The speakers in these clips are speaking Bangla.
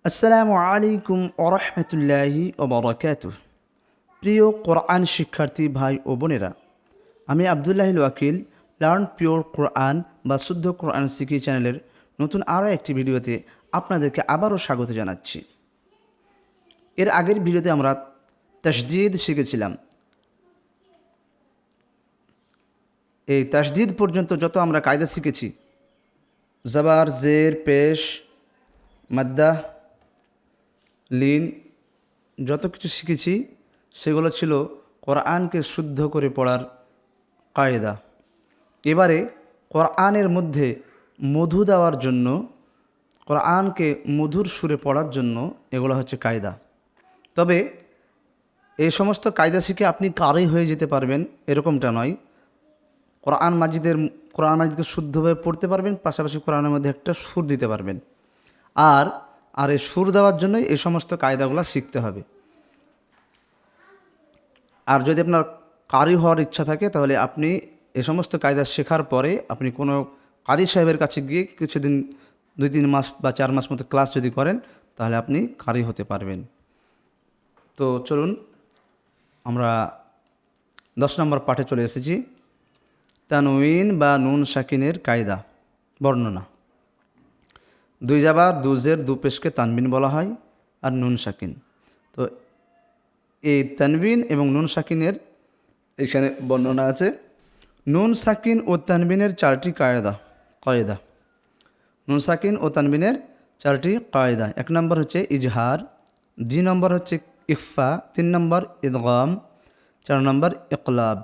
আসসালামু আলাইকুম ওরহমতুল্লাহি ওবরাকাতুহ। প্রিয় কোরআন শিক্ষার্থী ভাই ও বোনেরা, আমি আবদুল্লাহিল ওয়াকিল লার্ন পিওর কোরআন বা শুদ্ধ কোরআন শিখি চ্যানেলের নতুন আরও একটি ভিডিওতে আপনাদেরকে আবারও স্বাগত জানাচ্ছি। এর আগের ভিডিওতে আমরা তাসদীদ শিখেছিলাম। এই তাসদীদ পর্যন্ত যত আমরা কায়দা শিখেছি, জবর, জের, পেশ, মাদ্দা, লিন, যত কিছু শিখেছি সেগুলো ছিল কোরআনকে শুদ্ধ করে পড়ার কায়দা। এবারে কোরআনের মধ্যে মধু দেওয়ার জন্য, কোরআনকে মধুর সুরে পড়ার জন্য এগুলো হচ্ছে কায়দা। তবে এই সমস্ত কায়দা শিখে আপনি কারি হয়ে যেতে পারবেন এরকমটা নয়। কোরআন মাজিদকে শুদ্ধভাবে পড়তে পারবেন, পাশাপাশি কোরআনের মধ্যে একটা সুর দিতে পারবেন। আর এই সুর দেওয়ার জন্যই এই সমস্ত কায়দাগুলো শিখতে হবে। আর যদি আপনার কারি হওয়ার ইচ্ছা থাকে, তাহলে আপনি এই সমস্ত কায়দা শেখার পরে আপনি কোনো কারি সাহেবের কাছে গিয়ে কিছুদিন 2-3 মাস বা 4 মাস মতো ক্লাস যদি করেন, তাহলে আপনি কারি হতে পারবেন। তো চলুন আমরা 10 নম্বর পাঠে চলে এসেছি। তানউইন বা নুন সাকিনের কায়দা বর্ণনা। 2 জাবার, 2 জের, 2 পেশকে তানবিন বলা হয় আর নুন সাকিন। তো এই তানবিন এবং নুন সাকিনের এখানে বর্ণনা আছে। নুন সাকিন ও তানবিনের 4টি কায়দা। নুন সাকিন ও তানবিনের 4টি কায়দা। 1 নম্বর হচ্ছে ইজহার, 2 নম্বর হচ্ছে ইখফা, 3 নম্বর ইদগাম, 4 নম্বর ইকলাব।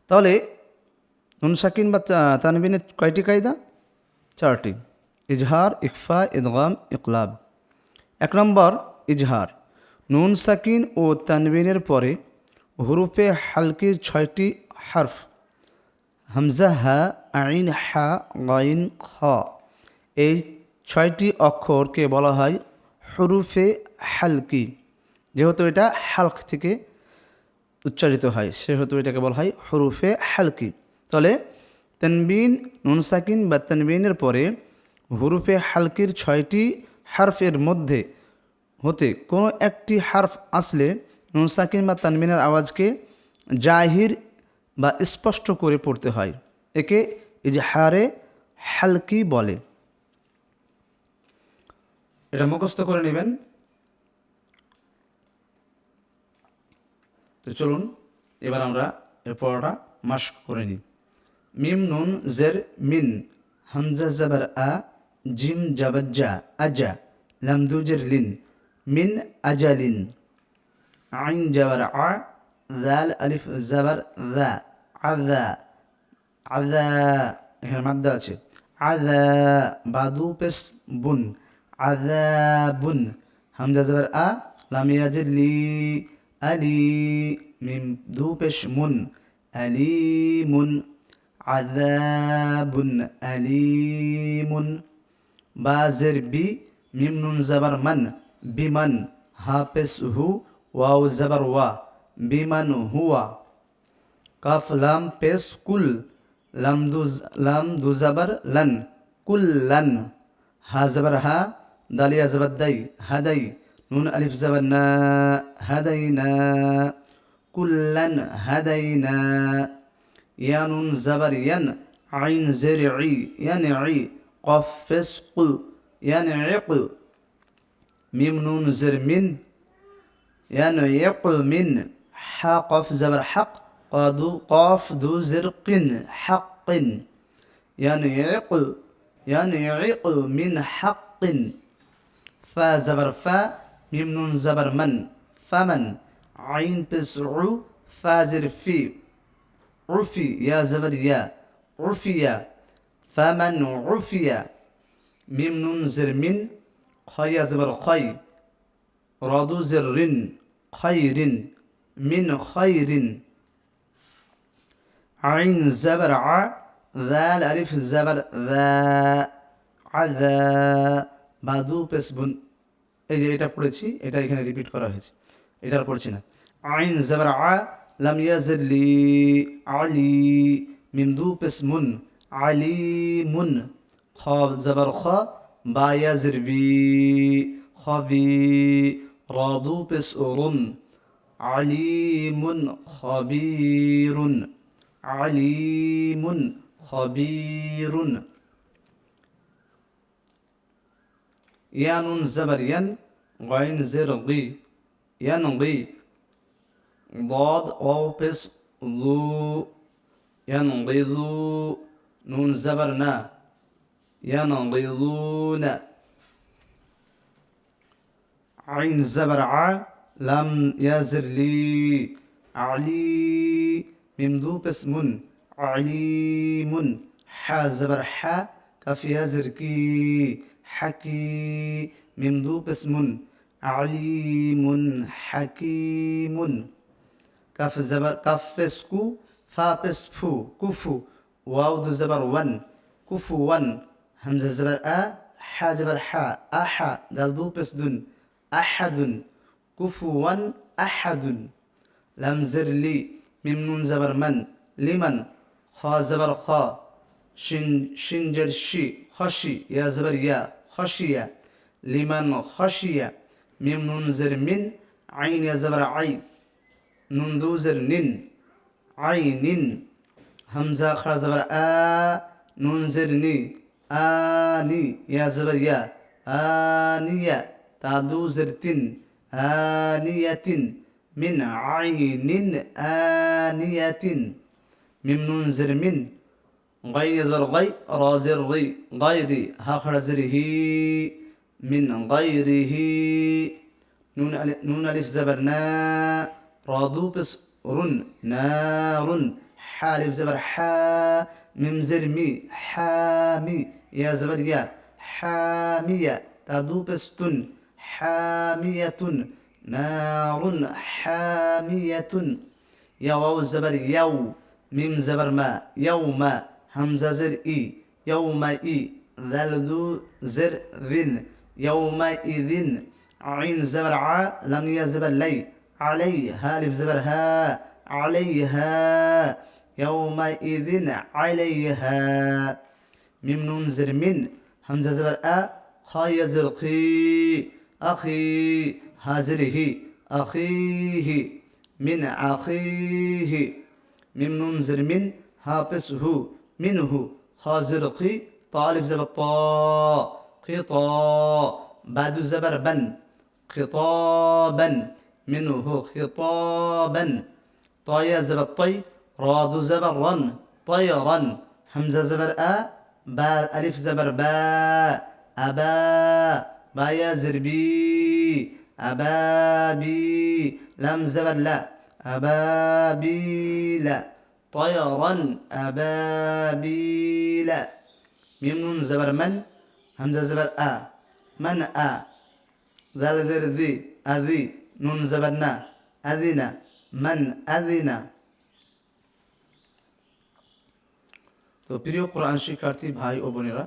তাহলে নুন সাকিন বা তানবিনের কয়টি কায়দা? 4টি: ইজহার, ইখফা, ইদগাম, ইকলাব। 1 নম্বর ইজহার। নুন সাকিন ও তানবিনের পরে হুরুফে হালকির 6টি হরফ হামজা, হা, আইন, হা, গাইন, খ, এই 6টি অক্ষরকে বলা হয় হুরুফে হালকি। যেহেতু এটা হালক থেকে উচ্চারিত হয়, সেহেতু এটাকে বলা হয় হুরুফে হালকি। তাহলে তানবিন, নুন সাকিন বা তানবিনের পরে হুরুফে হালকির 6টি হরফের মধ্যে হতে কোনো একটি হরফ আসলে নুন সাকিন বা তানবিনের আওয়াজকে জাহির বা স্পষ্ট করে পড়তে হয়। একে ইজহারে হালকি বলে। এটা মুখস্থ করে নেবেন। তো চলুন এবার আমরা এর পড়াটা মাস্ক করে নিই। মিম নুন জের মিন, হামজা জাবার আ, জিম জাবার জা, আজা, লাম দুজের লিন, মিন আজালিন, আইন জাবার আ, দাল আলিফ জাবার দা, আদা, আদা, এখানে মাদ্দা আছে। আদা, বাদু পেশ বুন, আদা বুন, হামজা জাবার আ, লাম ইয়াজির লি, আলি, মিম দু পেশ মুন, আলিমুন, আযাবুন আলীমুন। বা জের বি, মিম নুন জাবার মান, বিমান, হা পেশ হু, ওয়াও জাবার ওয়া, বিমান হুয়া। কাফ লাম পেশ কুল, লাম দু জাবার লান, কুল্লান, হা জাবার হা, দালিয়া জাবার দাই, হাদাই, নুন আলিফ জাবার না, হাদাইনা, কুল্লান হাদাইনা। ইয়া নুন জাবার ইয়ান, আইন জের ই, ইয়ান ই, কফ পেশ কু, ইয়ান ইক, মিম নুন জের মিন, ইয়ান ইক মিন, হা কফ জাবার হক, কফ দু জের কিন, হাক্কিন, ইয়ান ইক মিন হাক্কিন। ফা জাবার ফা, মিম নুন জাবার মান, ফামান, আইন পেশ উ, ফা জের ফি, উরফি, ইয়া জাবার ইয়া, উরফিয়া, ফামান উরফিয়া। মিম নুন জের মিন, খয়া জাবার খয়, রদু জের রিন, খয়রিন, মিন খয়রিন। আইন জাবার আ, দাল আলিফ জাবার দা, আদা, বাদু পেশ বুন। এই যে এটা পড়েছি, এটা এখানে রিপিট করা হয়েছে, এটা আর পড়ছি না। আইন জাবার আ, লাম ইয়াজির লি, আলি, মিম দু পেশ মুন, আলিমুন, খ জাবার খ, বা ইয়াজের বি খবি রাদু পেশ রুন আলিমুন খবিরুন আলিমুন খবিরুন ইয়ানুন জাবার ইয়ান গাইন জের গি ইয়ানগি ضاد واو بس ذو ينغض نون زبرنا ينغضون عين زبر ع لم يزر لي علي ممدو اسم عليم ح زبر ح كف يزر كي حكي ممدو اسم عليم حكيم كف زبر كف فسكو فا فسفو كفو واو دو زبر ون كفو ون همزة زبر أ ح زبر ح أح دال دو بسدن أحد كفوا أحد لم زر لي ميم نون زبر من لمن خا زبر خا شنجر شي خشي يا زبر يا خشية لمن خشية ميم نون زر من عين يا زبر عين نون دو زر نن عين همزة خرا زبر آ نون زر ني آني يا زبر يا آنية تعدو زرتن آنية من عين آنية ميم نون زر من غي يزبر غي را زر ري غيري هاخر زره من غيره نون ألف زبرنا رادو بس رن نار حالف زبر حا ميم زر مي حامي يا زبر يا حامية تادو بستن حامية نار حامية يا واو الزبر يو ميم زبر ما يوم همزة زر إي يوم إي ذل ذو زر ذن يومئذ عين زبر ع لم يزبر لي علي هالف زبر ها عليها يومئذ عليها ميم نون زر من همزة زبر أ خا يزر قي أخي هازره أخيه من أخيه ميم نون زر من هابسه منه خازر قي طالب زبر طا قطا بعد زبر بن خطابا منه خطابا طايا زبر طي راد زبر رن طيرا همزة زبر أ با ألف زبر با أبا بايا زربي أبابي لم زبر لا أبابيل طيرا أبابيل ميم نون زبر من همزة زبر أ من أ ذال ذر ذي أذي نون زبرنا أذن من أذن তো প্রিয় কোরআন শিক্ষার্থী ভাই ও বোনেরা,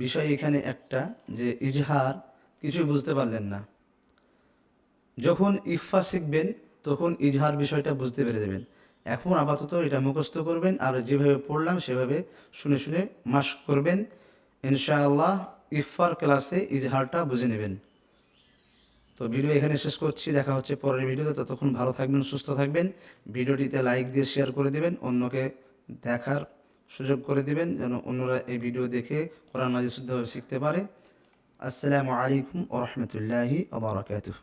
বিষয় এখানে একটা যে ইজহার কিছু বুঝতে পারলেন না, যখন ইকফা শিখবেন তখন ইজহার বিষয়টা বুঝতে পেরে যাবেন। এখন আপাতত এটা মুখস্থ করবেন আর যেভাবে পড়লাম সেভাবে শুনে শুনে মাস্ক করবেন। ইনশাআল্লাহ ইকফার ক্লাসে ইজহারটা বুঝে নেবেন। তো ভিডিও এখানে শেষ করছি, দেখা হচ্ছে পরের ভিডিওতে। ততক্ষণ ভালো থাকবেন, সুস্থ থাকবেন। ভিডিওটিতে লাইক দিয়ে শেয়ার করে দেবেন, অন্যকে দেখার সুযোগ করে দেবেন যেন অন্যরা এই ভিডিও দেখে কোরআন মাজিদ শুদ্ধভাবে শিখতে পারে। আসসালামু আলাইকুম ওয়া রাহমাতুল্লাহি ওয়া বারাকাতুহু।